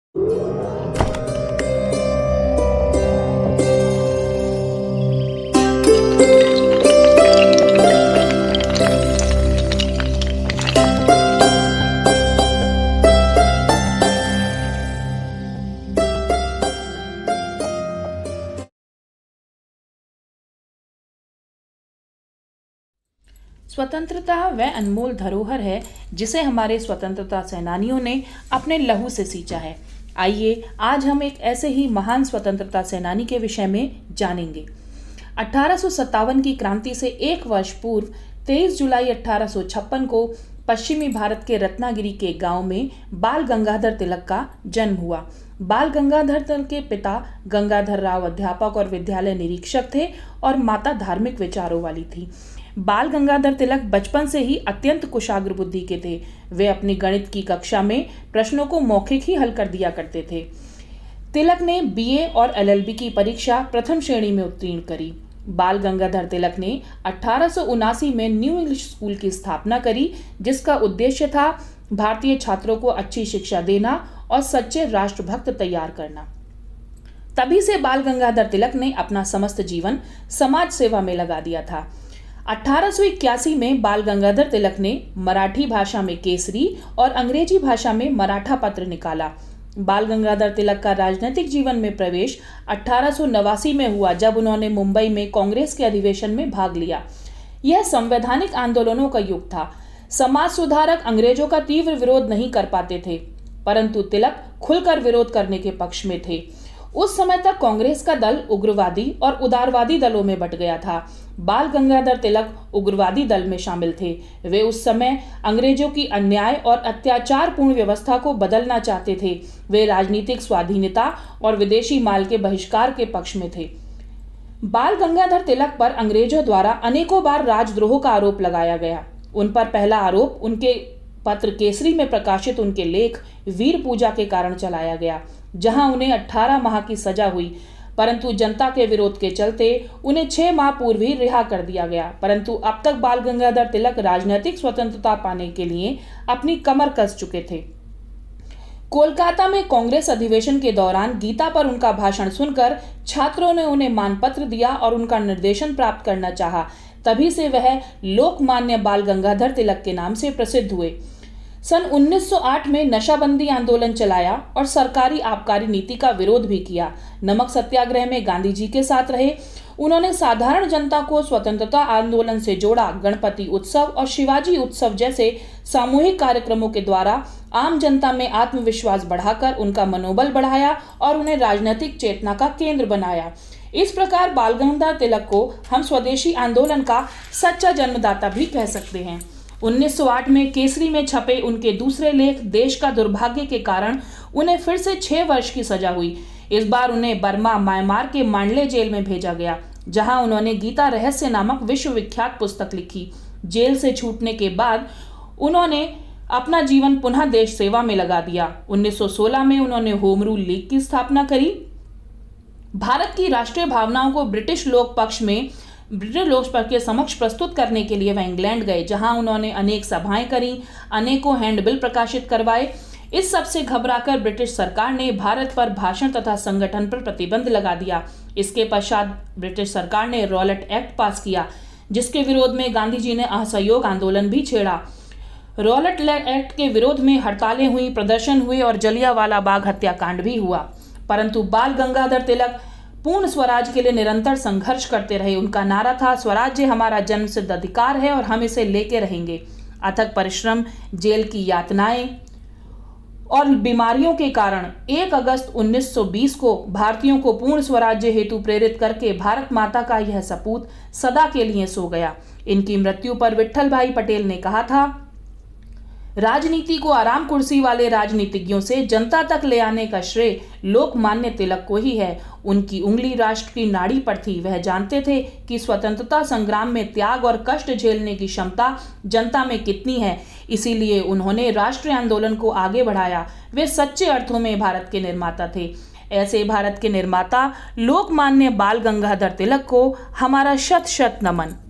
स्वतंत्रता वह अनमोल धरोहर है जिसे हमारे स्वतंत्रता सेनानियों ने अपने लहू से सींचा है। आइए आज हम एक ऐसे ही महान स्वतंत्रता सेनानी के विषय में जानेंगे। 1857 की क्रांति से एक वर्ष पूर्व 23 जुलाई 1856 को पश्चिमी भारत के रत्नागिरी के गांव में बाल गंगाधर तिलक का जन्म हुआ। बाल गंगाधर तिलक के पिता गंगाधर राव अध्यापक और विद्यालय निरीक्षक थे और माता धार्मिक विचारों वाली थी। बाल गंगाधर तिलक बचपन से ही अत्यंत कुशाग्र बुद्धि के थे। वे अपनी गणित की कक्षा में प्रश्नों को मौखिक ही हल कर दिया करते थे। तिलक ने बीए और एलएलबी की परीक्षा प्रथम श्रेणी में उत्तीर्ण करी। बाल गंगाधर तिलक ने 1879 में न्यू इंग्लिश स्कूल की स्थापना करी, जिसका उद्देश्य था भारतीय छात्रों को अच्छी शिक्षा देना और सच्चे राष्ट्रभक्त तैयार करना। तभी से बाल गंगाधर तिलक ने अपना समस्त जीवन समाज सेवा में लगा दिया था। 1881 में बाल गंगाधर तिलक ने मराठी भाषा में केसरी और अंग्रेजी भाषा में मराठा पत्र निकाला। बाल गंगाधर तिलक का राजनीतिक जीवन में प्रवेश 1889 में हुआ, जब उन्होंने मुंबई में कांग्रेस के अधिवेशन में भाग लिया। यह संवैधानिक आंदोलनों का युग था। समाज सुधारक अंग्रेजों का तीव्र विरोध नहीं कर पाते थे, परंतु तिलक खुलकर विरोध करने के पक्ष में थे। उस समय तक कांग्रेस का दल उग्रवादी और उदारवादी दलों में बंट गया था। बाल गंगाधर तिलक उग्रवादी दल में शामिल थे। वे उस समय अंग्रेजों की अन्याय और अत्याचारपूर्ण व्यवस्था को बदलना चाहते थे। वे राजनीतिक स्वाधीनता और विदेशी माल के बहिष्कार के पक्ष में थे। बाल गंगाधर तिलक पर अंग्रेजों द्वारा अनेकों बार राजद्रोह का आरोप लगाया गया। उन पर पहला आरोप उनके पत्र केसरी में प्रकाशित उनके लेख वीर पूजा के कारण चलाया गया, जहां उन्हें 18 माह की सजा हुई, परंतु जनता के विरोध के चलते उन्हें 6 माह पूर्व ही रिहा कर दिया गया। परंतु अब तक बाल गंगाधर तिलक राजनीतिक स्वतंत्रता पाने के लिए अपनी कमर कस चुके थे। कोलकाता में कांग्रेस अधिवेशन के दौरान गीता पर उनका भाषण सुनकर छात्रों ने उन्हें मानपत्र दिया और उनका निर्देशन प्राप्त करना चाहा। तभी से वह लोकमान्य बाल गंगाधर तिलक के नाम से प्रसिद्ध हुए। सन 1908 में नशाबंदी आंदोलन चलाया और सरकारी आबकारी नीति का विरोध भी किया। नमक सत्याग्रह में गांधी जी के साथ रहे। उन्होंने साधारण जनता को स्वतंत्रता आंदोलन से जोड़ा। गणपति उत्सव और शिवाजी उत्सव जैसे सामूहिक कार्यक्रमों के द्वारा आम जनता में आत्मविश्वास बढ़ाकर उनका मनोबल बढ़ाया और उन्हें राजनीतिक चेतना का केंद्र बनाया। इस प्रकार बाल गंगाधर तिलक को हम स्वदेशी आंदोलन का सच्चा जन्मदाता भी कह सकते हैं। 1908 में केसरी में छपे उनके दूसरे लेख देश का दुर्भाग्य के कारण उन्हें फिर से 6 वर्ष की सजा हुई। इस बार उन्हें बर्मा म्यांमार के मांडले जेल में भेजा गया, जहां उन्होंने गीता रहस्य नामक विश्वविख्यात पुस्तक लिखी। जेल से छूटने के बाद उन्होंने अपना जीवन पुनः देश सेवा में लगा दिया। 1916 में उन्होंने होम रूल लीग की स्थापना करी। भारत की राष्ट्रीय भावनाओं को ब्रिटिश लोक के समक्ष प्रस्तुत करने के लिए वह इंग्लैंड गए, जहां उन्होंने अनेक सभाएं करी, अनेकों हैंडबिल प्रकाशित करवाए। इस सब से घबराकर ब्रिटिश सरकार ने भारत पर भाषण तथा संगठन पर प्रतिबंध लगा दिया। इसके पश्चात ब्रिटिश सरकार ने रॉलेट एक्ट पास किया, जिसके विरोध में गांधी जी ने असहयोग आंदोलन भी छेड़ा। रॉलेट एक्ट के विरोध में हड़तालें हुई, प्रदर्शन हुए और जलियांवाला बाग हत्याकांड भी हुआ। परंतु बाल गंगाधर तिलक पूर्ण स्वराज के लिए निरंतर संघर्ष करते रहे। उनका नारा था, स्वराज्य हमारा जन्मसिद्ध अधिकार है और हम इसे लेके रहेंगे। अथक परिश्रम, जेल की यातनाएं और बीमारियों के कारण 1 अगस्त 1920 को भारतीयों को पूर्ण स्वराज्य हेतु प्रेरित करके भारत माता का यह सपूत सदा के लिए सो गया। इनकी मृत्यु पर विट्ठल भाई पटेल ने कहा था, राजनीति को आराम कुर्सी वाले राजनीतिज्ञों से जनता तक ले आने का श्रेय लोकमान्य तिलक को ही है। उनकी उंगली राष्ट्र की नाड़ी पर थी। वह जानते थे कि स्वतंत्रता संग्राम में त्याग और कष्ट झेलने की क्षमता जनता में कितनी है। इसीलिए उन्होंने राष्ट्रीय आंदोलन को आगे बढ़ाया। वे सच्चे अर्थों में भारत के निर्माता थे। ऐसे भारत के निर्माता लोकमान्य बाल गंगाधर तिलक को हमारा शत शत नमन।